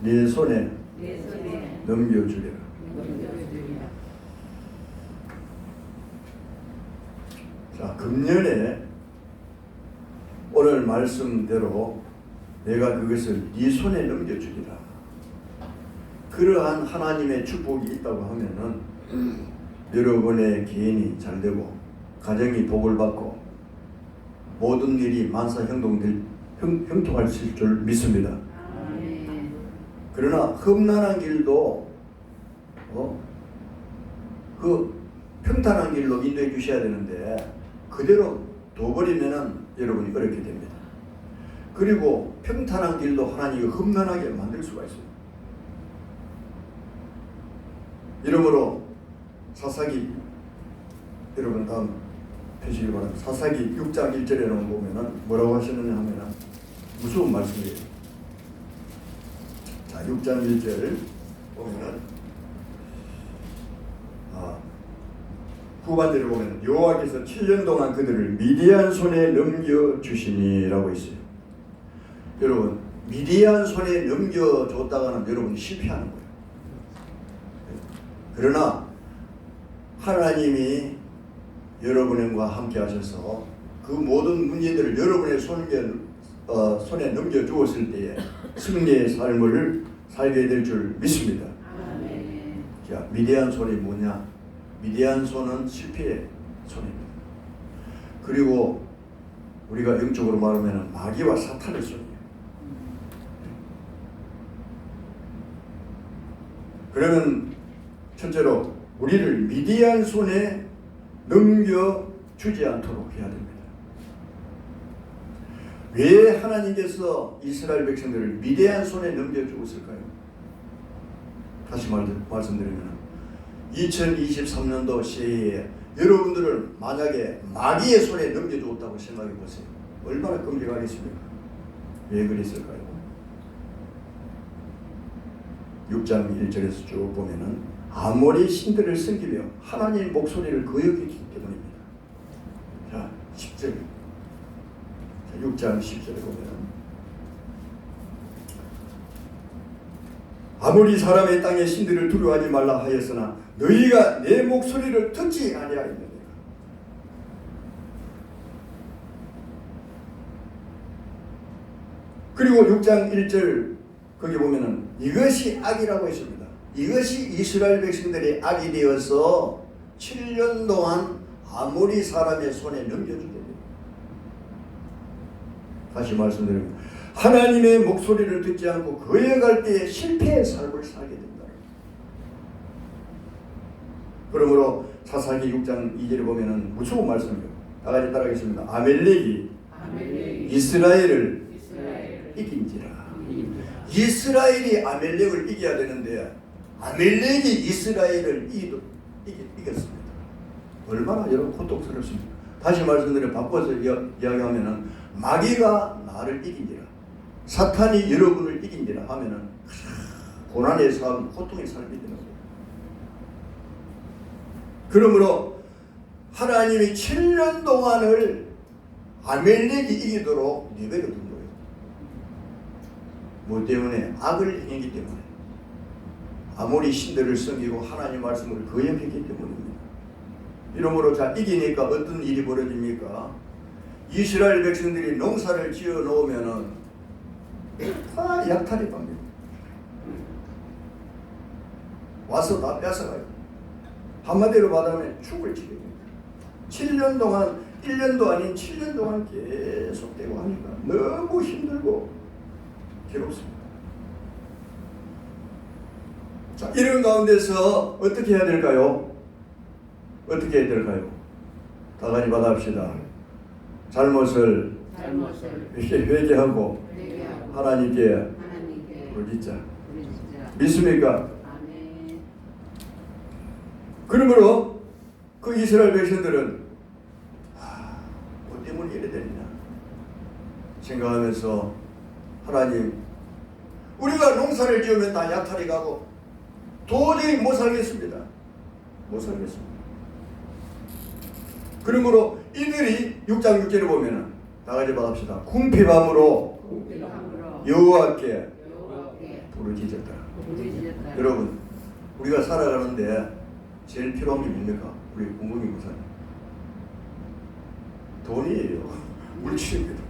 네 손에 넘겨주리라. 자, 금년에 오늘 말씀대로 내가 그것을 네 손에 넘겨주리라. 그러한 하나님의 축복이 있다고 하면은 여러분의 개인이 잘 되고 가정이 복을 받고 모든 일이 형통할 줄 믿습니다. 그러나 험난한 길도 그 평탄한 길로 인도해 주셔야 되는데 그대로 둬버리면은 여러분이 어렵게 됩니다. 그리고 평탄한 길도 하나님이 험난하게 만들 수가 있습니다. 이러므로 사사기, 여러분 다음 펴시기 바랍니다. 사사기 6장 1절에 보면은 뭐라고 하시느냐 하면은 무서운 말씀이에요. 자, 6장 1절 보면은 후반절을 보면 여호와께서 7년 동안 그들을 미디안 손에 넘겨주시니라고 있어요. 여러분, 미디안 손에 넘겨줬다가는 여러분이 실패하는 거예요. 그러나 하나님이 여러분과 함께 하셔서 그 모든 문제들을 여러분의 손에 넘겨주었을 때에 승리의 삶을 살게 될 줄 믿습니다. 자, 미디안 손이 뭐냐? 미디안 손은 실패의 손입니다. 그리고 우리가 영적으로 말하면 마귀와 사탄의 손이에요. 그러면 첫째로 우리를 미디안 손에 넘겨주지 않도록 해야 됩니다. 왜 하나님께서 이스라엘 백성들을 미디안 손에 넘겨주었을까요? 다시 말씀드리면 2023년도 새해에 여러분들을 만약에 마귀의 손에 넘겨주었다고 생각해 보세요. 얼마나 끔찍하겠습니까? 왜 그랬을까요? 6장 1절에서 쭉 보면은 아모리 신들을 섬기며 하나님의 목소리를 거역했기 때문입니다. 자, 10절. 자, 6장 10절에 보면은 아무리 사람의 땅의 신들을 두려워하지 말라 하였으나 너희가 내 목소리를 듣지 아니하였느니라. 그리고 6장 1절 거기 보면은 이것이 악이라고 했습니다. 이것이 이스라엘 백성들의 악이 되어서 7년 동안 아모리 사람의 손에 넘겨주게 됩니다. 다시 말씀드립니다. 하나님의 목소리를 듣지 않고 거역할 때에 실패의 삶을 살게 된다. 그러므로 사사기 6장 2절에 보면은 무서운 말씀이에요. 다 같이 따라하겠습니다. 아멜렉이 이스라엘을 이긴지라. 이스라엘이 아멜렉을 이겨야 되는데 아멜렉이 이스라엘을 이겼습니다. 얼마나 여러분 고통스럽습니까? 다시 말씀드려 바꿔서 이야기하면은 마귀가 나를 이긴지라, 사탄이 여러분을 이긴지라 하면은 고난의 삶, 고통의 삶이 되는 거예요. 그러므로 하나님이 7년 동안을 아멜렉이 이기도록 내버려 둔 거예요. 뭐 때문에? 악을 행했기 때문에. 아모리 신들을 섬기고 하나님 말씀을 거역했기 때문입니다. 이러므로 자, 이기니까 어떤 일이 벌어집니까? 이스라엘 백성들이 농사를 지어 놓으면은 다 약탈이 됩니다. 와서 다 뺏어가요. 한마디로 말하면 축을 치게 됩니다. 7년 동안, 1년도 아닌 7년 동안 계속되고 하니까 너무 힘들고 괴롭습니다. 자, 이런 가운데서 어떻게 해야 될까요? 어떻게 해야 될까요? 다 같이 받아봅시다. 잘못을 회개하고 하나님께 부르짖자. 믿습니까? 그러므로 그 이스라엘 백성들은 뭐 때문에 이래 되느냐 생각하면서 하나님, 우리가 농사를 지으면 다 약탈이 가고 도저히 못 살겠습니다. 못 살겠습니다. 그러므로 이들이 6장 6절에 보면은 다 같이 받읍시다. 궁핍함으로 여호와께 부르짖었더라. 여러분, 우리가 살아가는데 제일 필요한 게 뭡니까? 우리 공공이 목사님, 돈이에요. 물질입니다.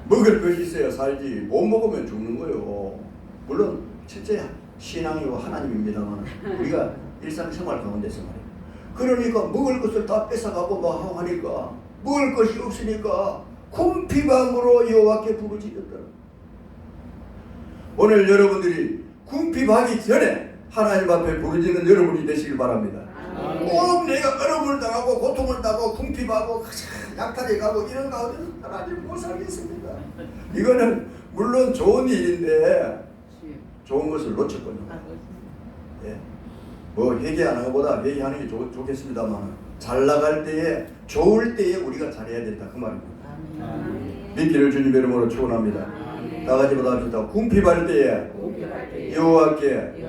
먹을 것이 있어야 살지 못 먹으면 죽는 거예요. 물론 첫째 신앙이고 하나님입니다만 우리가 일상생활 가운데서 말이에요. 그러니까 먹을 것을 다 뺏어가고 막 하고 하니까 먹을 것이 없으니까 궁핍함으로 여호와께 부르짖었더라. 오늘 여러분들이 궁핍하기 전에 하나님 앞에 부르짖는 여러분이 되시길 바랍니다. 꼭 내가 어려움을 당하고 고통을 당하고 궁핍하고 약탈해 가고 이런 가운데 하나님 못 살겠습니다. 이거는 물론 좋은 일인데 좋은 것을 놓쳤군요. 예. 뭐 회개하는 것보다 회개하는 게 좋겠습니다만 잘 나갈 때에 좋을 때에 우리가 잘해야 된다 그 말입니다. 믿기를 주님의 이름으로 축원합니다. 다 같이 받아봅시다. 궁핍할 때에 여호와께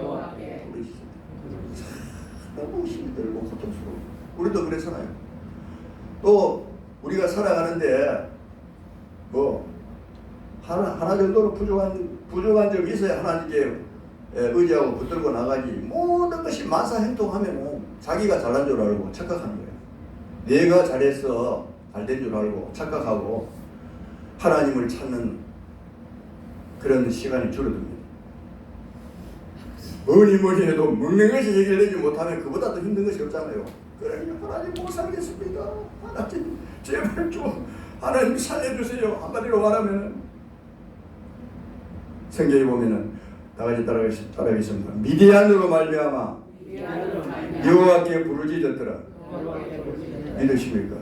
너무 힘들고 고통스러워. 우리도 그랬잖아요. 또 우리가 살아가는데 뭐 하나 정도로 부족한 점이 있어야 하나님께 의지하고 붙들고 나가지. 모든 것이 만사행통하면은 자기가 잘난 줄 알고 착각하는 거예요. 내가 잘해서 잘된 줄 알고 착각하고 하나님을 찾는 그런 시간이 줄어듭니다. 뭐니 해도 먹는 것이 해결되지 못하면 그보다 더 힘든 것이 없잖아요. 그러니까 하나님 못 살겠습니다. 하나님 제발 좀 하나님 살려주세요. 한마디로 말하면 성경에 보면은 다같이 따라가겠습니다. 미디안으로 말미암아 여호와께 부르짖었더라. 믿으십니까?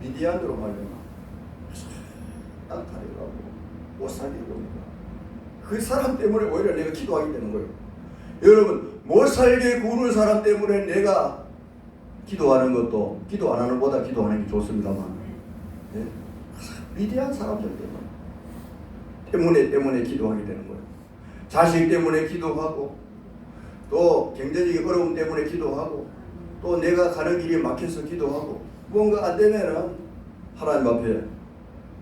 미디안으로 말미암아 땅탈이라고 못 살게 됩니다. 그 사람 때문에 오히려 내가 기도하게 되는 거예요. 여러분, 못 살게 구는 사람 때문에 내가 기도하는 것도 기도 안 하는 것보다 기도하는 게 좋습니다만, 네? 위대한 사람들 때문에 기도하게 되는 거예요. 자식 때문에 기도하고, 또 경제적인 어려움 때문에 기도하고, 또 내가 가는 길이 막혀서 기도하고, 뭔가 안 되면은 하나님 앞에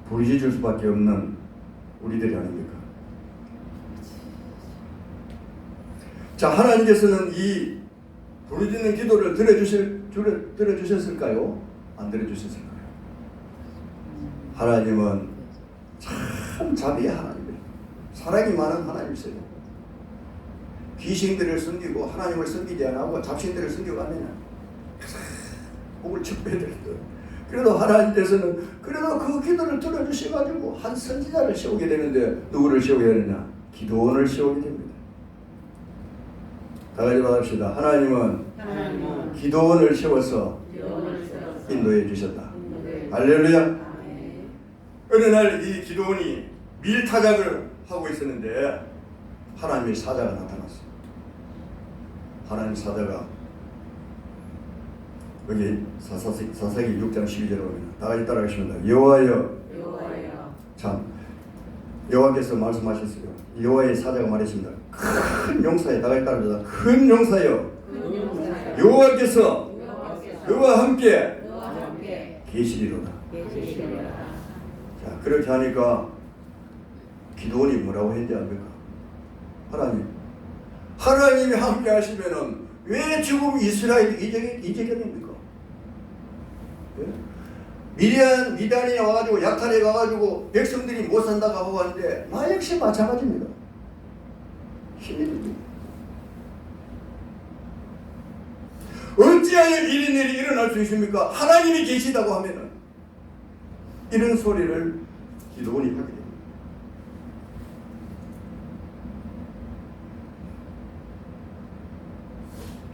부르짖을 수밖에 없는 우리들이 아닙니까? 자, 하나님께서는 이 부르짖는 기도를 들어주셨을까요? 안 들어주셨을까요? 하나님은 참 자비의 하나님이에요. 사랑이 많은 하나님이세요. 귀신들을 섬기고 하나님을 섬기지 않고 잡신들을 섬겨가면 목을 척배야 되거든. 그래도 하나님께서는 그래도 그 기도를 들어주셔가지고 한 선지자를 세우게 되는데 누구를 세우게 되느냐? 기도원을 세우게 됩니다. 다 같이 받읍시다. 하나님은 기도원을 세워서 인도해 주셨다. 할렐루야. 어느 날 이 기도원이 밀타작을 하고 있었는데 하나님의 사자가 나타났어요. 하나님 사자가 여기 사사기 6장 12절에 보면 다 같이 따라가십니다. 여호와여. 참 여호와께서 말씀하셨어요. 여호와의 사자가 말했습니다. 큰 용사여. 다 같이 따라합니다. 큰 용사여. 여호와께서 너와 함께 계시리로다. 자, 그렇게 하니까 기도원이 뭐라고 했는지 압니까? 하나님이 함께 하시면은 왜 지금 이스라엘이 이재경입니까? 예? 미디안이 와가지고 약탈해 가가지고 백성들이 못 산다고 하고 하는데 나 역시 마찬가지입니다. 힘이 듭니다. 어찌하여 이런 일이 일어날 수 있습니까? 하나님이 계시다고 하면은 이런 소리를 기도원이 하게 됩니다.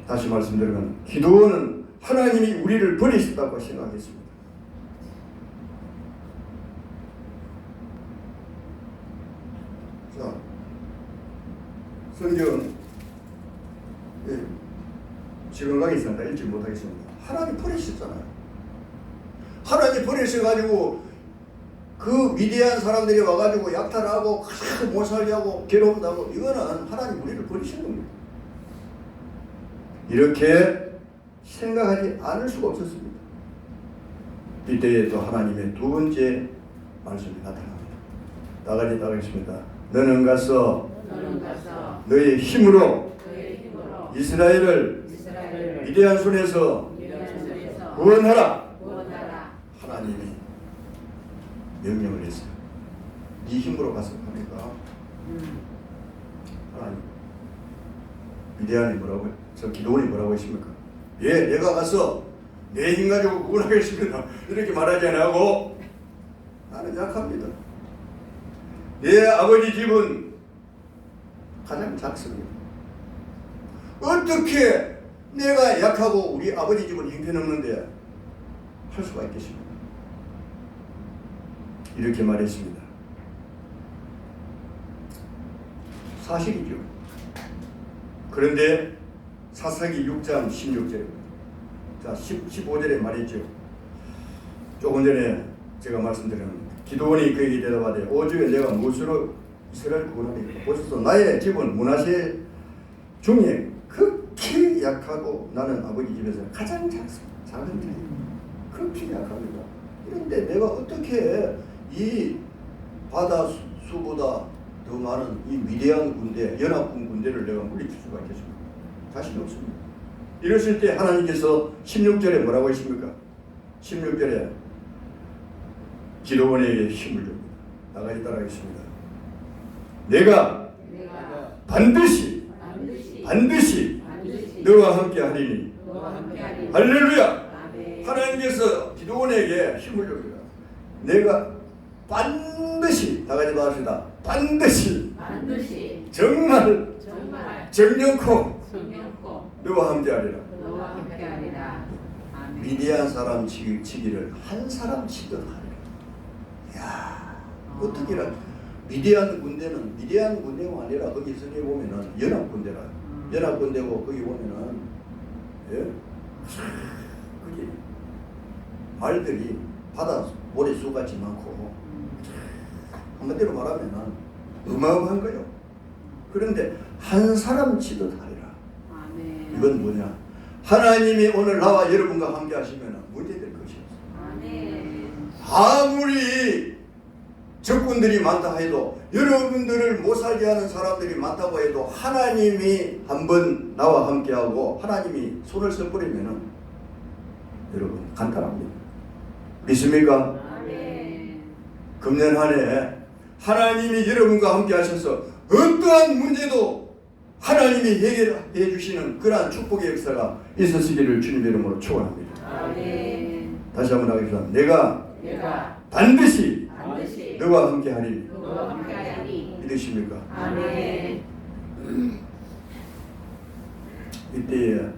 다시 말씀드리면 기도원은 하나님이 우리를 버리셨다고 생각했습니다. 자, 성경은 지금 가겠습니다. 읽지 못하겠습니다. 하나님 버리셨잖아요. 하나님 버리셔가지고 그 미디안 사람들이 와가지고 약탈하고 못 살게 하고 괴로운다고 이거는 하나님 우리를 버리신 겁니다. 이렇게 생각하지 않을 수가 없었습니다. 이때에 또 하나님의 두 번째 말씀이 나타납니다. 다 같이 따라하겠습니다. 너는 가서 너의 힘으로 이스라엘을 위대한 손에서 구원하라. 하나님이 명령을 했어요. 네 힘으로 가서 합니까? 하나님 위대한이 뭐라고요? 저 기도원이 뭐라고 했습니까? 예, 내가 가서 내 힘 가지고 구원하겠습니다. 이렇게 말하지 않고 나는 약합니다. 내 아버지 집은 가장 작습니다. 어떻게 내가 약하고 우리 아버지 집은 형편없는데 할 수가 있겠습니까? 이렇게 말했습니다. 사실이죠. 그런데 사사기 6장 16절입니다. 자, 15절에 말했죠. 조금 전에 제가 말씀드린 기도원이 그에게 대답하되 오주에 내가 무엇으로 이스라엘 구원하리까? 보소서 나의 집은 므낫세 중에 극히 약하고 나는 아버지 집에서 가장 작은 자입니다. 극히 약합니다. 그런데 내가 어떻게 이 바다 수보다 더 많은 이 위대한 군대, 연합군 군대를 내가 물리칠 수가 있겠습니까? 자신이 없습니다. 이랬을 때 하나님께서 16절에 뭐라고 했습니까? 16절에 기도원에게 힘을 줍니다. 나가지 따라하겠습니다. 내가 반드시 너와 함께 하리니 할렐루야. 하나님께서 기도원에게 힘을 줍니다. 내가 반드시 나가지 마십시다. 반드시 정말 정령코 너와 함께 하리라. 위대한 사람 치기를 한 사람 치듯 하리라. 이야, 어떻게라. 위대한 군대는 위대한 군대가 아니라 거기 성에 보면은 연합군대라. 연합군대고 거기 보면은 예? 그게 말들이 바다 모래수같이 많고 한마디로 말하면은 어마어마한 거요. 그런데 한 사람 치듯 하리라. 이건 뭐냐? 하나님이 오늘 나와 여러분과 함께 하시면 문제될 것이 없어요. 아무리 적군들이 많다 해도 여러분들을 못 살게 하는 사람들이 많다고 해도 하나님이 한번 나와 함께하고 하나님이 손을 써버리면은 여러분 간단합니다. 믿습니까? 금년 한 해 하나님이 여러분과 함께 하셔서 어떠한 문제도 하나님이 해결해 주시는 그러한 축복의 역사가 있으시기를 주님 이름으로 축원합니다. 다시 한번 하겠습니다. 내가 반드시 너와 함께 하리니 믿으십니까? 아멘. 이때에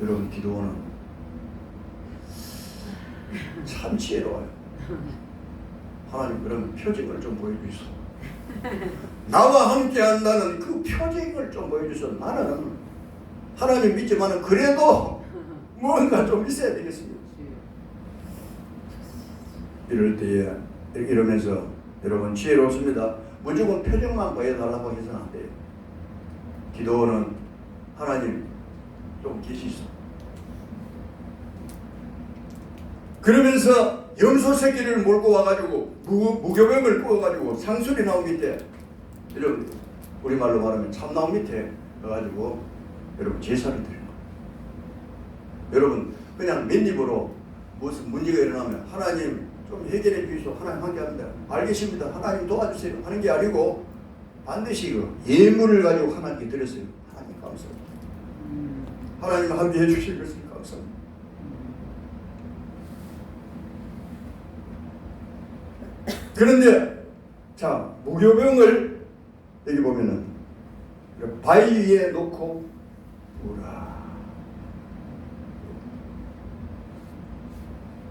여러분 기도는 참 지혜로워요. 하나님 그런 표징을 좀 보여주소. 나와 함께 한다는 그 표징을 좀 보여주소. 나는 하나님 믿지만은 그래도 뭔가 좀 있어야 되겠습니다. 이럴 때에 이러면서 여러분 지혜롭습니다. 무조건 표정만 보여달라고 해서는 안 돼요. 기도는 하나님 좀 계시소. 그러면서 염소 새끼를 몰고 와가지고 무교병을 구워가지고 상술이 나온 밑에 이런 우리말로 말하면 참나무 밑에 가가지고 여러분 제사를 드리는 거예요. 여러분 그냥 맨입으로 무슨 문제가 일어나면 하나님 좀 해결해 주시오. 하나님 함께합니다. 알겠습니다. 하나님 도와주세요. 하는 게 아니고 반드시 그 예물을 가지고 하나님께 드렸어요. 하나님 감사합니다. 하나님 함께해 주실 것을 감사합니다. 그런데 자 무교병을 여기 보면은 바위 위에 놓고 부으라.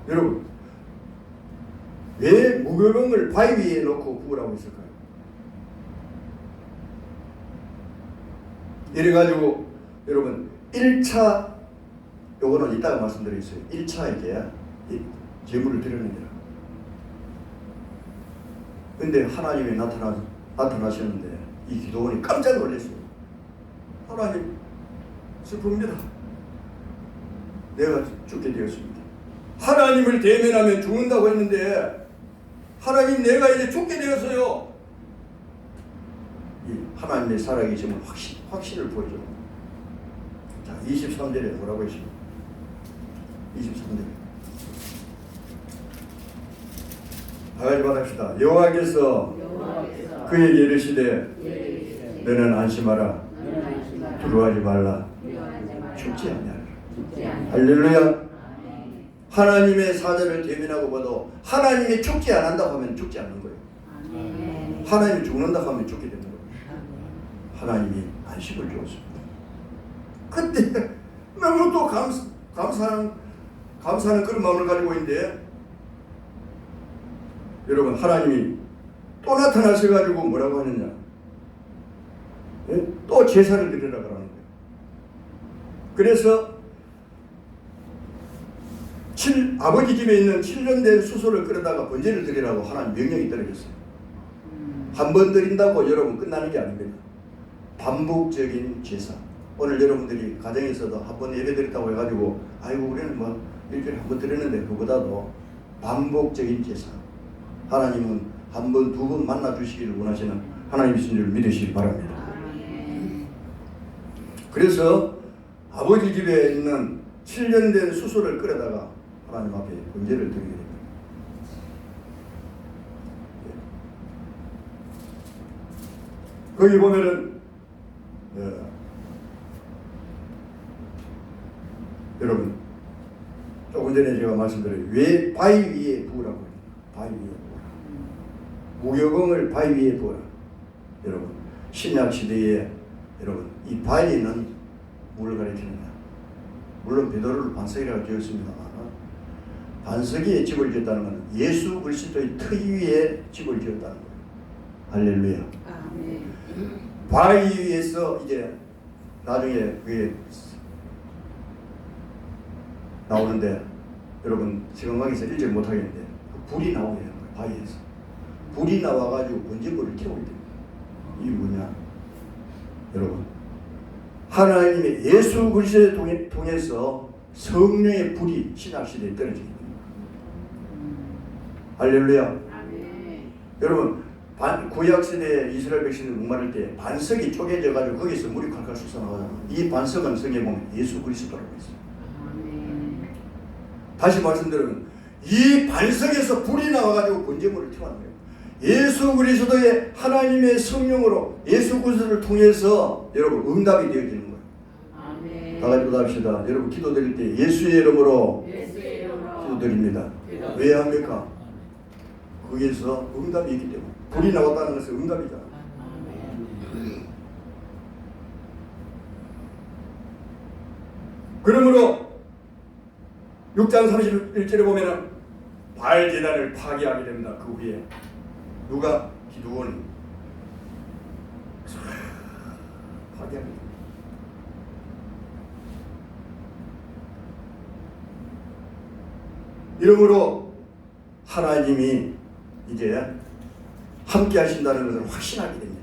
여러분 왜 무교병을 바위 위에 놓고 부으라고 했을까요? 이래가지고 여러분 1차 요거는 이따가 말씀드리겠어요. 1차 이게 제물을 드리는 거라. 근데 하나님이 나타나셨는데 이 기도원이 깜짝 놀랐어요. 하나님 슬픕니다. 내가 죽게 되었습니다. 하나님을 대면하면 죽는다고 했는데 하나님 내가 이제 죽게 되었어요. 이 하나님의 살아계심을 확신을 보여줘. 자, 23절에 뭐라고 했습니까? 23절. 다같이 받읍시다. 여호와께서 그에게 이르시되 너는 안심하라. 두려워하지 말라. 죽지 않냐라. 할렐루야. 하나님의 사자를 대면하고 봐도 하나님이 죽지 않는다고 하면 죽지 않는 거예요. 하나님이 죽는다고 하면 죽게 되는 거예요. 하나님이 안식을 주었습니다. 그때 너무 또 감사하는 그런 마음을 가지고 있는데, 여러분, 하나님이 또 나타나셔가지고 뭐라고 하느냐? 예? 또 제사를 드리라 그러는 거예요. 그래서 아버지 집에 있는 7년 된 수소를 끌어다가 번제를 드리라고 하나님 명령이 떨어졌어요. 한 번 드린다고 여러분 끝나는 게 아닙니다. 반복적인 제사. 오늘 여러분들이 가정에서도 한 번 예배 드렸다고 해가지고 아이고 우리는 뭐 일주일에 한 번 드렸는데, 그보다도 반복적인 제사. 하나님은 한 번, 두 번 만나 주시기를 원하시는 하나님이신 줄 믿으시기 바랍니다. 그래서 아버지 집에 있는 7년 된 수소를 끌어다가 하나님 앞에 번제를 드리게 됩니다. 거기 보면은 여러분, 조금 전에 제가 말씀드린 왜 바위 위에 부으라고 해요. 바위 위에 부으라. 무교공을 바위 위에 부으라. 여러분, 신약 시대에 여러분 이 바위는 뭘 가리키느냐? 물론 베드로를 반석이라고 지었습니다만, 반석에 집을 지었다는 것은 예수 그리스도의 터 위에 집을 지었다는 거예요. 할렐루야. 바위 위에서 이제 나중에 그게 나오는데, 여러분 시간관계에서 읽지 못하겠는데 불이 나오게 되는 거예요. 바위에서 불이 나와가지고 번제물을 태우게 됩니다. 이게 뭐냐? 여러분, 하나님의 예수 그리스도를 통해서 성령의 불이 신약시대에 떨어지게 됩니다. 할렐루야. 여러분, 구약시대에 이스라엘 백성들 목마를 때 반석이 쪼개져가지고 거기서 물이 칼칼 솟아나가잖아요. 이 반석은 성경에 보면 예수 그리스도라고 했어요. 다시 말씀드리면 이 반석에서 불이 나와가지고 번제물을 태우는 거예요. 예수 그리스도의 하나님의 성령으로 예수 그리스도를 통해서 여러분 응답이 되어지는 거예요. 아멘. 다 같이 기도합시다. 여러분 기도드릴 때 예수의 이름으로 기도드립니다. 왜 합니까? 거기에서 응답이 있기 때문에. 불이 나왔다는 것은 응답이잖아. 그러므로 6장 31절에 보면은 바알 제단을 파괴하게 됩니다. 그 후에 누가? 기드온이 파괴합니다. 이러므로 하나님이 이제 함께 하신다는 것을 확신하게 됩니다.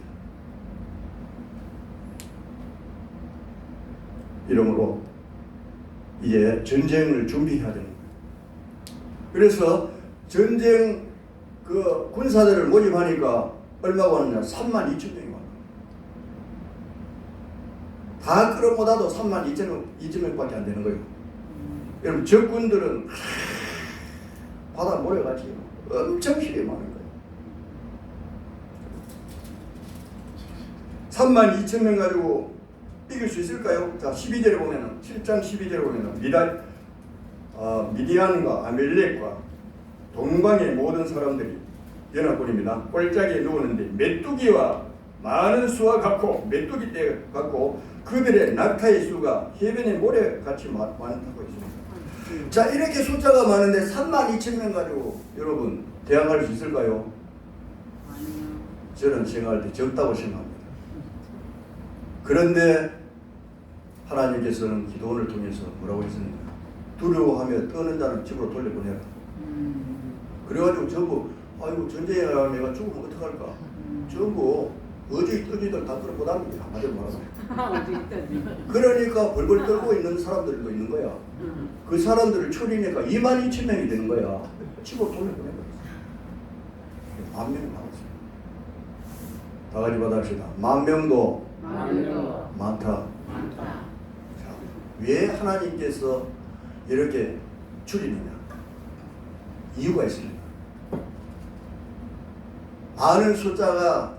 이러므로 이제 전쟁을 준비해야 되는 거예요. 그래서 전쟁 그 군사들을 모집하니까 얼마가 왔느냐? 32,000명이 왔어요. 다 끌어모아도 32,000명밖에 안 되는 거예요. 여러분, 적군들은 바다 모래같이 엄청 힘이 많은 거예요. 32,000명 가지고 이길 수 있을까요? 자, 12절에 보면은 7장 12절에 보면은 미디안과 아멜렉과 동방의 모든 사람들이 연합군입니다. 꼴짝에 누우는데 메뚜기와 많은 수와 같고 메뚜기 떼 같고 그들의 낙타의 수가 해변의 모래같이 많다고 했습니다. 자, 이렇게 숫자가 많은데 32,000명 가지고 여러분 대항할 수 있을까요? 저는 생각할 때 적다고 생각합니다. 그런데 하나님께서는 기도원을 통해서 뭐라고 했습니까? 두려워하며 떠는 자는 집으로 돌려보내라. 그래가지고 전부 아이고 전쟁에 나가면 내가 죽으면 어떡할까? 전부 어지 떠지들 다 끌어보답니다. 한마디로 말하면. 그러니까 벌벌 떨고 있는 사람들도 있는 거야. 그 사람들을 추리니까 22,000명이 되는 거야. 집으로 돌려보내버렸어. 만 명이 나왔어요. 다 같이 받아봅시다. 만명도 많다. 자, 왜 하나님께서 이렇게 줄이느냐? 이유가 있습니다. 많은 숫자가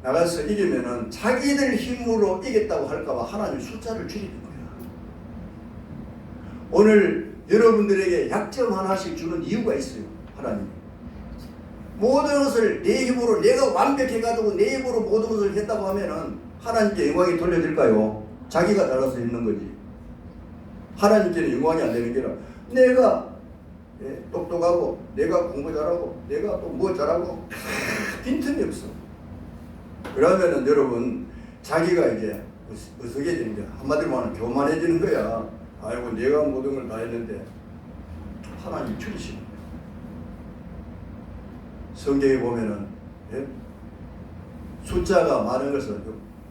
나가서 이기면은 자기들 힘으로 이겼다고 할까봐 하나님 숫자를 줄이는 거야. 오늘 여러분들에게 약점 하나씩 주는 이유가 있어요. 하나님. 모든 것을 내 힘으로 내가 완벽해가지고 내 힘으로 모든 것을 했다고 하면은 하나님께 영광이 돌려질까요? 자기가 잘해서 있는 거지. 하나님께는 영광이 안 되는 게 아니라 내가 똑똑하고 내가 공부 잘하고 내가 또 뭐 잘하고 빈틈이 없어. 그러면은 여러분 자기가 이제 어색해지는 거야. 한마디로 말하면 교만해지는 거야. 아이고 내가 모든 걸 다 했는데 하나님 줄이시는 거야. 성경에 보면은 숫자가 많은 것은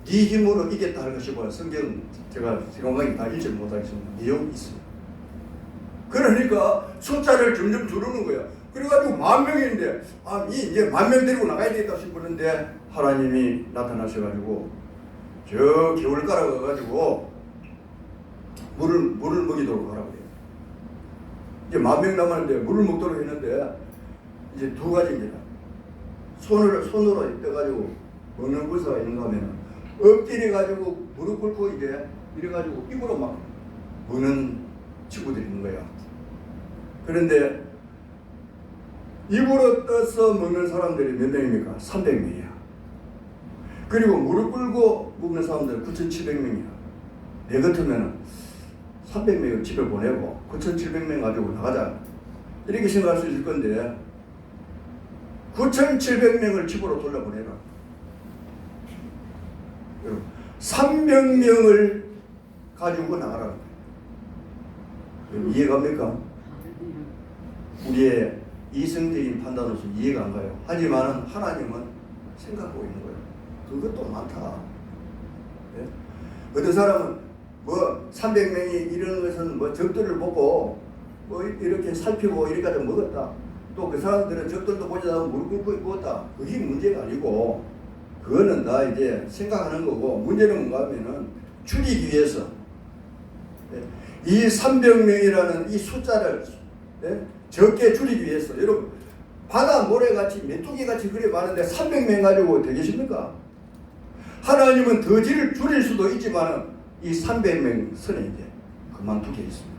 네 힘으로 이겼다 할 것이고 성경 제가 정확하게 다 읽지 못하겠습니다. 내용이 있어요. 그러니까 숫자를 점점 줄이는 거야. 그래가지고 10,000명인데 이제 10,000명 데리고 나가야 되겠다 싶었는데 하나님이 나타나셔가지고 저 겨울가로 가가지고 물을 먹이도록 하라고 해요. 이제 10,000명 남았는데 물을 먹도록 했는데 이제 두 가지입니다. 손으로 떠가지고 먹는 군사가 있는가 하면 엎드려 가지고 무릎 꿇고 이제 이래가지고 입으로 막 먹는 친구들이 있는 거야. 그런데 입으로 떠서 먹는 사람들이 몇 명입니까? 300명이야. 그리고 무릎 꿇고 먹는 사람들 9,700명이야. 내 같으면 300명을 집에 보내고 9,700명 가지고 나가자. 이렇게 생각할 수 있을 건데 9,700명을 집으로 돌려보내라. 300명을 가지고 나가라. 이해갑니까? 우리의 이성적인 판단으로서 이해가 안 가요. 하지만 하나님은 생각하고 있는 거예요. 그것도 많다. 네? 어떤 사람은 뭐 300명이 이런 것은 뭐 적들을 보고 뭐 이렇게 살피고 이렇게 하다 먹었다. 또 그 사람들은 적들도 보지 않고 무릎 꿇고 먹었다. 그게 문제가 아니고 그거는 다 이제 생각하는 거고 문제는 뭔가 하면은 줄이기 위해서 이 300명이라는 이 숫자를 적게 줄이기 위해서 여러분 바다 모래같이 메뚜기같이 그래 많은데 300명 가지고 되겠습니까? 하나님은 더 줄일 수도 있지만 이 300명 선에 이제 그만두게 있습니다.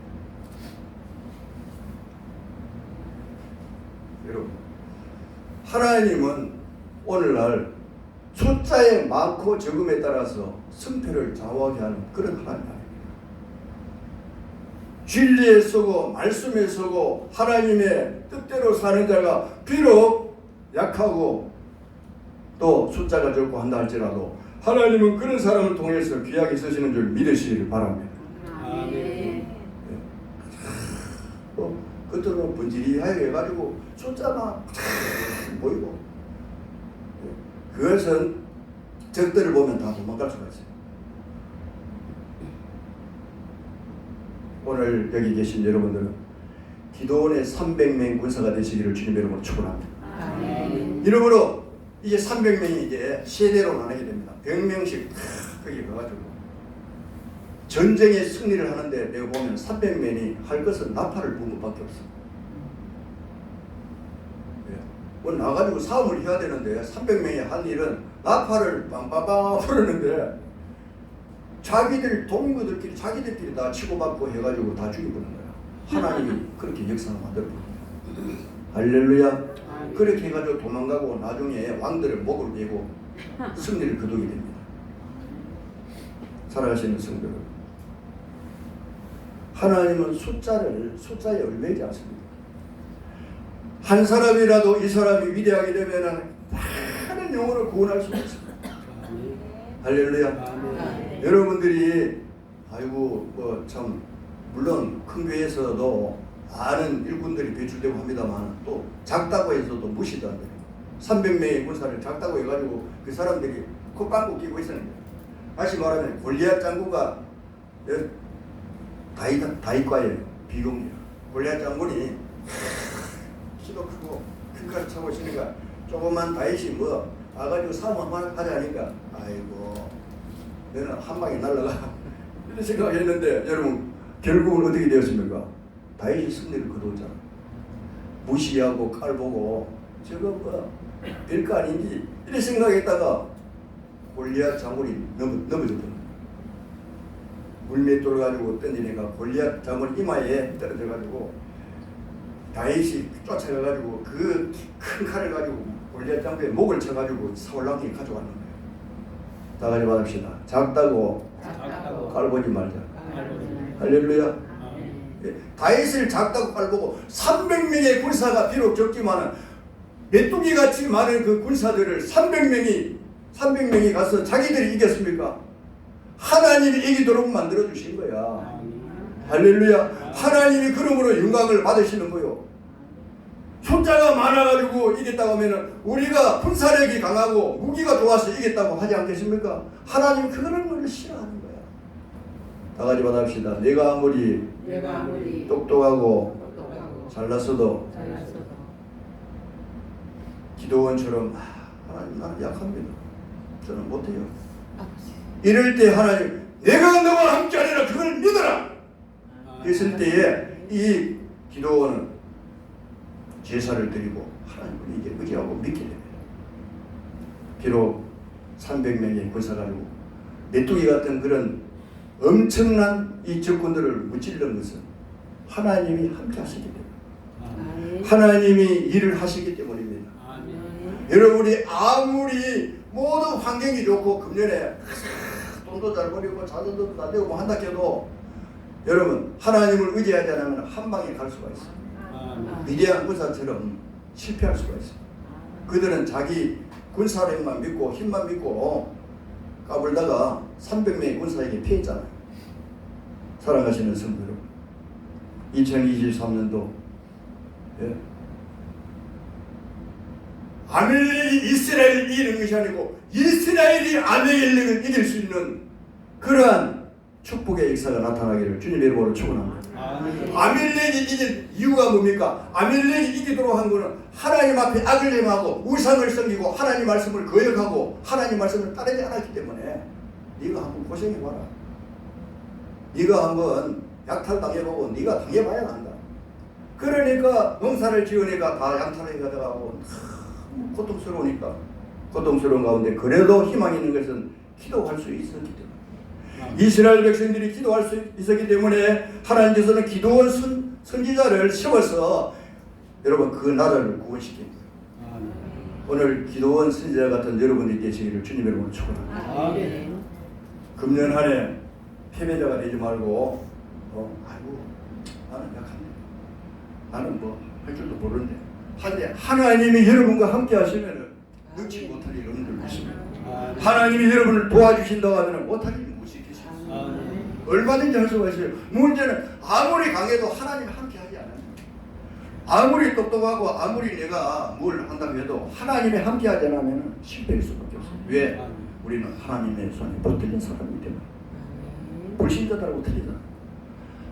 여러분 하나님은 오늘날 숫자의 많고 적음에 따라서 승패를 좌우하게 하는 그런 하나님 아닙니다. 진리에 서고 말씀에 서고 하나님의 뜻대로 사는 자가 비록 약하고 또 숫자가 적고 한다 할지라도 하나님은 그런 사람을 통해서 귀하게 쓰시는 줄 믿으시길 바랍니다. 아멘. 겉으로 번지리하게 해가지고 숫자만 보이고 그것은 적들을 보면 다 도망갈 수가 있어요. 오늘 여기 계신 여러분들은 기도원의 300명 군사가 되시기를 주님의 이름으로 축원합니다. 이러므로 이제 300명이 이제 세대로 나누게 됩니다. 100명씩 거기 가가지고 전쟁의 승리를 하는데 내가 보면 300명이 할 것은 나팔을 부는 것밖에 없어. 오늘 나가지고 싸움을 해야 되는데 300명이 한 일은 나팔을 빵빵빵 부르는데 자기들 동무들끼리 자기들끼리 다 치고받고 해가지고 다 죽여버리는 거야. 하나님이 그렇게 역사를 만들어버립니다. 할렐루야. 그렇게 해가지고 도망가고 나중에 왕들의 목을 베고 승리를 거두게 됩니다. 살아가시는 성도들, 하나님은 숫자에 얽매이지 않습니다. 한 사람이라도 이 사람이 위대하게 되면 많은 영혼을 구원할 수 있습니다. 할렐루야. 여러분들이 아이고 뭐 참 물론 큰 교회에서도 많은 일꾼들이 배출되고 합니다만 또 작다고 해서도 무시도 안 돼요. 300명의 군사를 작다고 해가지고 그 사람들이 콧방구 끼고 있었는데 다시 말하면 골리앗 장군가 다윗과의 비교입니다. 골리앗 장군이 키도 크고 큰 칼을 차고 있으니까 조그만 다윗이 뭐 가가지고 싸움 한번 하자니까 아이고 너는 한 방에 날라가 이런 생각했는데 여러분 결국은 어떻게 되었습니까? 다윗이 승리를 거두었잖아. 무시하고 깔보고 저거 뭐 별거 아닌지 이런 생각했다가 골리앗 장군이 넘어졌더라. 물맷돌 가지고 던지니까 골리앗 장군 이마에 떨어져가지고 다윗이 쫓아가가지고 그 큰 칼을 가지고 골리앗 장군의 목을 쳐가지고 사울왕이 가져가는 거예요. 다 같이 받읍시다. 작다고 깔보지 말자. 할렐루야. 다윗을 작다고 깔보고 300명의 군사가 비록 적지만 메뚜기 같이 많은 그 군사들을 300명이 가서 자기들이 이겼습니까? 하나님이 이기도록 만들어 주신 거야. 할렐루야. 하나님이 그러므로 영광을 받으시는 거요. 숫자가 많아가지고 이겼다고 하면 우리가 군사력이 강하고 무기가 좋아서 이겼다고 하지 않겠습니까? 하나님 그런 걸 싫어하는 거야. 다 같이 받아봅시다. 내가 아무리 똑똑하고 잘났어도 기도원처럼 하나님 나는 약합니다. 저는 못해요. 이럴 때 하나님 내가 너와 함께하리라 그걸 믿어라. 했을 때에 이 기도원은 제사를 드리고 하나님을 이제 의지하고 믿게 됩니다. 비록 300명의 군사가 아니고 메뚜기 같은 그런 엄청난 이 적군들을 무찌르는 것은 하나님이 함께 하시기 때문에 하나님이 일을 하시기 때문입니다. 여러분이 아무리 모든 환경이 좋고 금년에 돈도 잘 벌이고 자손도 잘 되고 한다 해도 여러분 하나님을 의지하지 않으면 한 방에 갈 수가 있어요. 위대한 군사처럼 실패할 수가 있어요. 그들은 자기 군사력만 믿고 힘만 믿고 까불다가 300명의 군사에게 피했잖아요. 사랑하시는 성도 여러분, 2023년도 아멜렉이 이스라엘을 이기는 것이 아니고 이스라엘이 아멜렉을 이길 수 있는 그러한 축복의 역사가 나타나기를 주님의 이름으로 축원합니다. 아멜렉이 이긴 이유가 뭡니까? 아멜렉이 이기도록 한 것은 하나님 앞에 악을 행하고 우상을 섬기고 하나님 말씀을 거역하고 하나님 말씀을 따르지 않았기 때문에 네가 한번 고생해봐라. 네가 한번 약탈당해보고 네가 당해봐야 한다. 그러니까 농사를 지으니까 다 약탈해 가다가고 고통스러우니까 고통스러운 가운데 그래도 희망이 있는 것은 기도할 수 있었기 때문에 이스라엘 백성들이 기도할 수 있었기 때문에 하나님께서는 기도원 선지자를 세워서 여러분 그 나라를 구원시킨 거예요. 오늘 기도원 선지자 같은 여러분이 되시기를 주님의 이름으로 축원합니다. 금년 한 해 패배자가 되지 말고 아이고 나는 약한데 나는 뭐 할 줄도 모르는데 한데 하나님이 여러분과 함께 하시면 넣지 못할 일 없는 줄 믿습니다. 하나님이 여러분을 도와주신다고 하면 못할 일 못 시키십니다. 얼마든지 할 수가 있어요. 문제는 아무리 강해도 하나님 함께 하지 않아요. 아무리 똑똑하고 아무리 내가 뭘 한다고 해도 하나님이 함께 하지 않으면 실패할 수밖에 없어요. 왜? 우리는 하나님의 손에 붙들린 사람이기 때문에. 불신자들하고 틀리잖아요.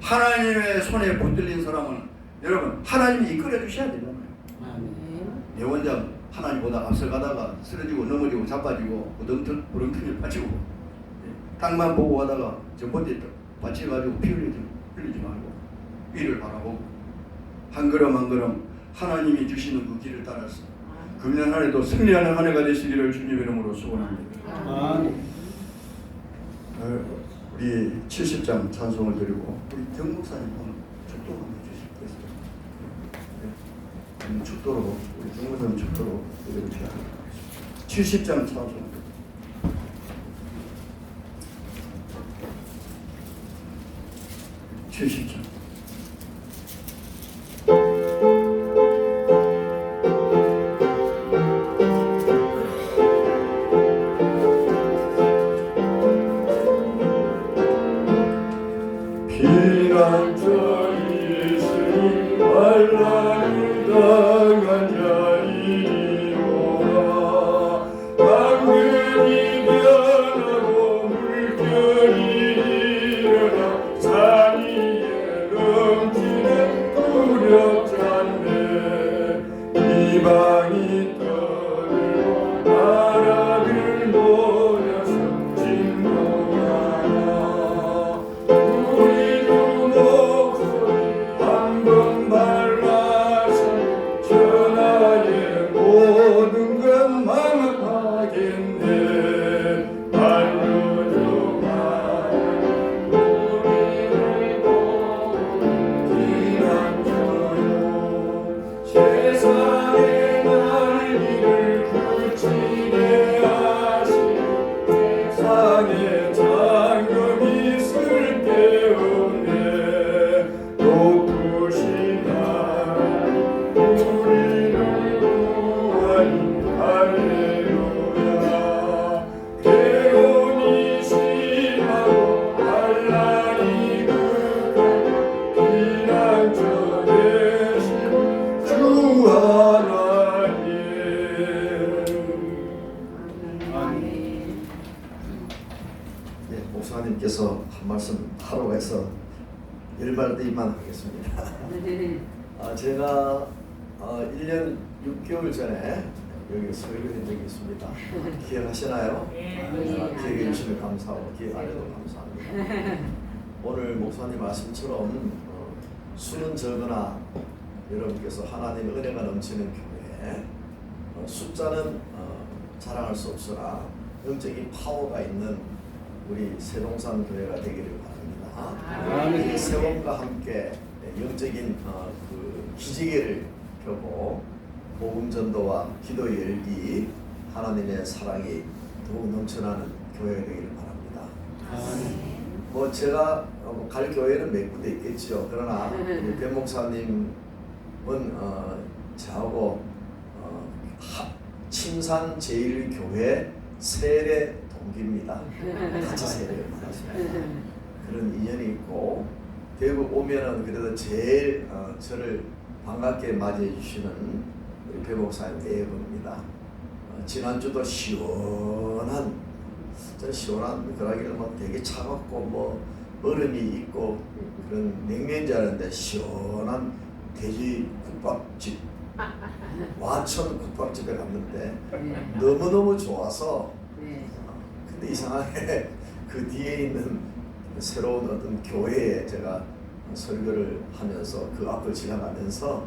하나님의 손에 붙들린 사람은 여러분 하나님이 이끌어 주셔야 되잖아요. 내 원장 하나님보다 앞서가다가 쓰러지고 넘어지고 자빠지고 우렁텅이를 빠지고 땅만 보고 가다가 전봇대 받쳐가지고 피 흘리지 말고 위를 바라보고 한 걸음 한 걸음 하나님이 주시는 그 길을 따라서 금년 한 해도 승리하는 한 해가 되시기를 주님의 이름으로 소원합니다. 우리 70장 찬송을 드리고 우리 정 목사님 오늘 축도 한번 주시겠어요? 축도로 우리 정 목사님 축도로 드리겠습니다. 70장 찬송. 피난처에 있으니 환난을 당한 자이로라. 강변이 변하고 물결이 일어나 산 위에 목사님께서 한 말씀 하라고 해서 10마디만 하겠습니다. 제가 1년 6개월 전에 여기 설교한 적이 있습니다. 기억하시나요? 기억해 주시면 감사하고 기억 안 해도 감사합니다. 오늘 목사님 말씀처럼 수는 적으나 여러분께서 하나님의 은혜가 넘치는 교회, 숫자는 자랑할 수 없으나 영적인 파워가 있는 우리 세동산 교회가 되기를 바랍니다. 이 세원과 함께 영적인 그 기지개를 펴고 복음 전도와 기도 열기, 하나님의 사랑이 더욱 넘쳐나는 교회가 되기를 바랍니다. 뭐 제가 갈 교회는 몇 군데 있겠죠. 그러나 우리 변 목사님은 저하고 침산 제일교회 세례 동기입니다. 같이 세례를 받았습니다. 그런 인연이 있고 대구 오면은 그래도 제일 저를 반갑게 맞이해 주시는 우리 배 목사님 대부입니다. 지난주도 시원한 그러기를 뭐 되게 차갑고 뭐 얼음이 있고 그런 냉면인 줄 알았는데 시원한 돼지 국밥집 와천 국밥집에 갔는데 너무너무 좋아서 근데 이상하게 그 뒤에 있는 새로운 어떤 교회에 제가 설교를 하면서 그 앞을 지나가면서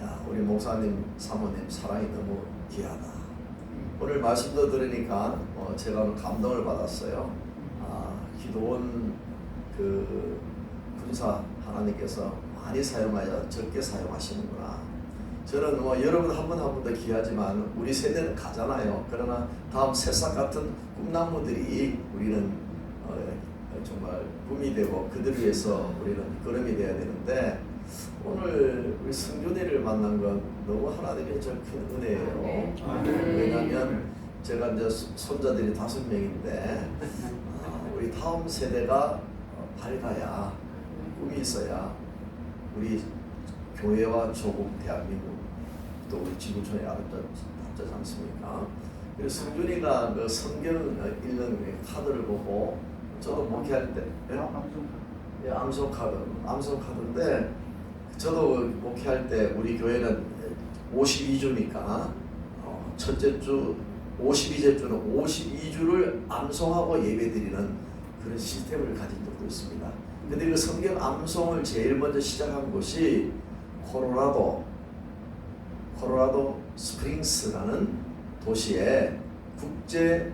야 우리 목사님 사모님 사랑이 너무 귀하다. 오늘 말씀도 들으니까 제가 오늘 감동을 받았어요. 기도원 그 군사 하나님께서 많이 사용하여 적게 사용하시는구나. 저는 뭐 여러분 한 분 한 분도 귀하지만 우리 세대는 가잖아요. 그러나 다음 새싹 같은 꿈나무들이 우리는 정말 꿈이 되고 그들 위해서 우리는 걸음이 되어야 되는데 오늘 우리 승준이를 만난 건 너무 하나님의 큰 은혜예요. 왜냐하면 제가 이제 손자들이 5명인데 우리 다음 세대가 밝아야 꿈이 있어야 우리 교회와 조국 대한민국 또 우리 지구촌이 아름답지 않습니까? 그래서 승준이가 그 성경 읽는 카드를 보고 저도 목회할 때 암송 카드인데 저도 목회할 때 우리 교회는 52주니까 첫째 주 52째 주는 52주를 암송하고 예배드리는 그런 시스템을 가진 적도 있습니다. 근데 그 성경 암송을 제일 먼저 시작한 곳이 콜로라도 스프링스라는 도시에 국제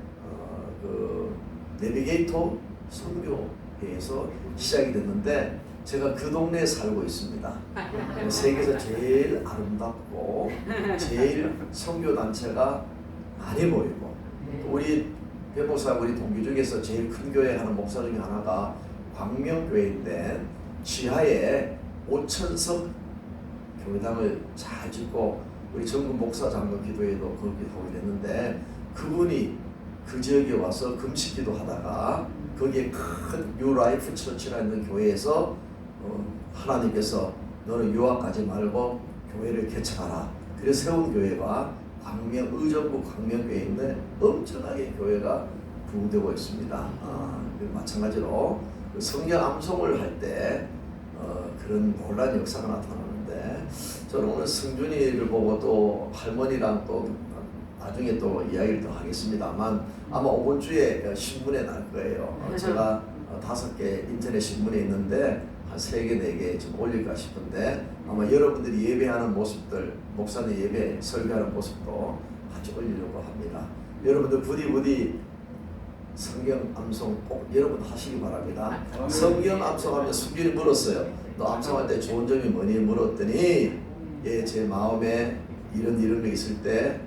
그 내비게이터 선교회에서 시작이 됐는데 제가 그 동네에 살고 있습니다. 세계에서 제일 아름답고 제일 선교 단체가 많이 보이고 우리 배목사 우리 동기 중에서 제일 큰 교회 하는 목사 중에 하나가 광명교회인데 지하에 5,000석 교회당을 잘 짓고 우리 전국 목사 장로 기도회도 거기 하고 있는데 그분이 그 지역에 와서 금식기도 하다가 거기에 큰 뉴라이프 처치라는 교회에서 하나님께서 너는 유학 가지 말고 교회를 개척하라. 그래서 세운 교회가 의정부 광명교회인데 엄청나게 교회가 부흥되고 있습니다. 마찬가지로 성경 암송을 할 때 그런 놀라운 역사가 나타나는데 저는 오늘 승준이를 보고 또 할머니랑 또 나중에 또 이야기를 더 하겠습니다만 아마 이번 주에 신문에 날 거예요. 제가 5개 인터넷 신문에 있는데 한 3개, 4개 좀 올릴까 싶은데 아마 여러분들이 예배하는 모습들, 목사님 예배 설교하는 모습도 같이 올리려고 합니다. 여러분들 부디 성경 암송 꼭 여러분 하시기 바랍니다. 성경 암송하면 승준이 물었어요. 너 암송할 때 좋은 점이 뭐니 물었더니 제 마음에 이런 게 있을 때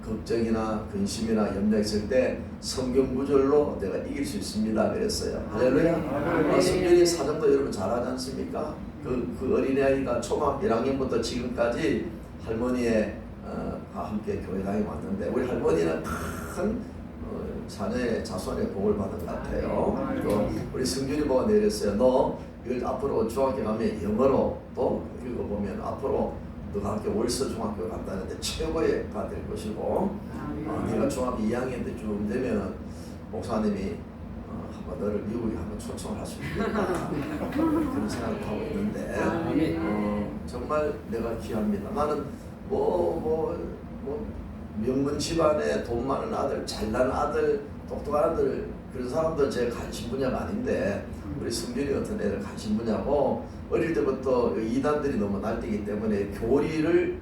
걱정이나 근심이나 염려 있을 때 성경 구절로 내가 이길 수 있습니다. 그랬어요. 할렐루야. 성경이 사정도 여러분 잘하지 않습니까? 그 어린아이가 초등학교 1학년부터 지금까지 할머니의 함께 교회 다니고 왔는데 우리 할머니는 큰 자녀의 자손의 복을 받은 것 같아요. 또 우리 승준이 보고 내렸어요. 너 이걸 앞으로 중학교 가면 영어로 또 읽어보면 앞으로 너가 학교 월서 중학교 간다는데 최고의가 될 것이고 네가 중학교 2학년 때쯤 되면 목사님이 한번 너를 미국에 한번 초청을 할 수 있겠다 그런 생각을 하고 있는데 정말 내가 귀합니다. 나는 뭐 명문 집안에 돈 많은 아들, 잘난 아들, 똑똑한 아들 그런 사람들 제 관심 분야가 아닌데 우리 승준이 같은 애들 관심 분야고 어릴 때부터 이단들이 너무 날뛰기 때문에 교리를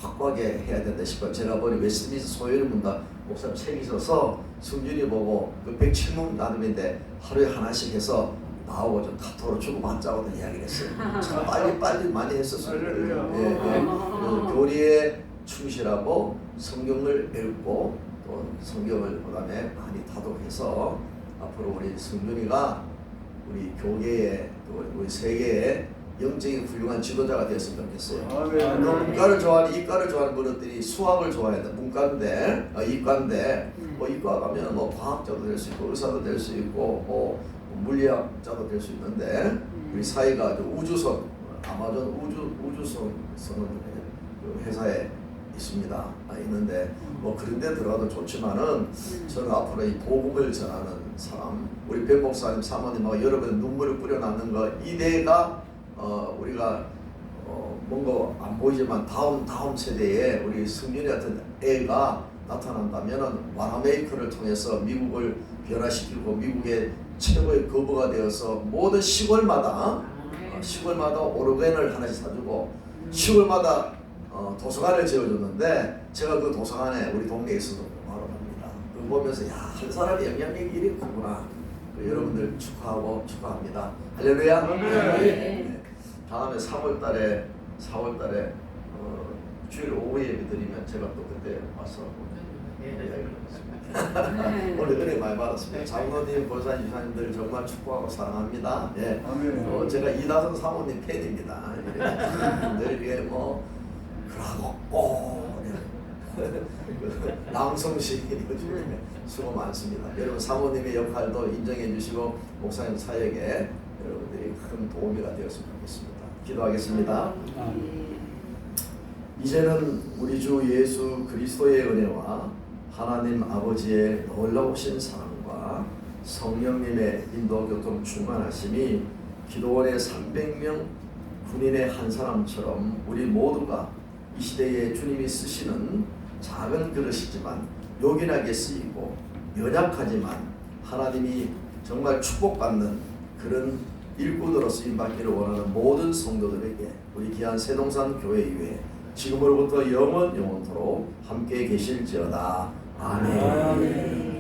확고하게 해야 된다 싶어요. 제가 보니 웨스트민스터 소요리 문답 목사님 책이 있어서 승준이 보고 그 107문 나눔인데 하루에 하나씩 해서 나오고 좀 카톡으로 주고받자고도 이야기를 했어요. 참 빨리 많이 했었어요. 그 교리에 충실하고 성경을 읽고 또 성경을 그다음에 많이 다독해서 앞으로 우리 승준이가 우리 교계에 또 우리 세계에 영적인 훌륭한 지도자가 되었으면 좋겠어요. 문과를 좋아하는 이과를 좋아하는 분들이 수학을 좋아해요. 문과인데 이과인데 뭐 이과 가면 뭐 과학자도 될 수 있고 의사도 될 수 있고 뭐 물리학자도 될 수 있는데 우리 사이가 우주선 아마존 우주선은 그 회사에 있습니다. 있는데 뭐 그런 데 들어가도 좋지만은 저는 앞으로 이 복음을 전하는 사람 우리 백 목사님 사모님하고 여러분 눈물을 뿌려놨는 거 이대가 우리가 뭔가 안 보이지만 다음 세대에 우리 승준이 같은 애가 나타난다면은 와라메이커를 통해서 미국을 변화시키고 미국의 최고의 거부가 되어서 모든 시골마다 오르간을 하나씩 사주고 시골마다 도서관을 지어줬는데 제가 그 도서관에 우리 동네에 있어서 바로 갑니다. 그거 보면서 한 사람이 영향력이 이리 크구나. 여러분들 축하합니다. 할렐루야. 네. 다음에 4월달에 주일 오후 예배 드리면 제가 또 그때 와서 이야기를 하겠습니다. 오늘 은혜 많이 받았습니다. 장로님, 권사님, 유사님들 정말 축복하고 사랑합니다. 예. 제가 이다성 사모님 팬입니다. 늘 뭐 그러고 남성식 수고 많습니다. 여러분 사모님의 역할도 인정해 주시고 목사님 사역에 여러분들이 큰 도움이가 되었으면 좋겠습니다. 기도하겠습니다. 이제는 우리 주 예수 그리스도의 은혜와 하나님 아버지의 놀라우신 사랑과 성령님의 인도 교통 충만하심이 기도원의 300명 군인의 한 사람처럼 우리 모두가 이 시대에 주님이 쓰시는 작은 그릇이지만 요긴하게 쓰이고 연약하지만 하나님이 정말 축복받는 그런 일꾼으로 쓰임받기를 원하는 모든 성도들에게 우리 귀한 새동산 교회 이외에 지금으로부터 영원토록 함께 계실지어다. 아멘.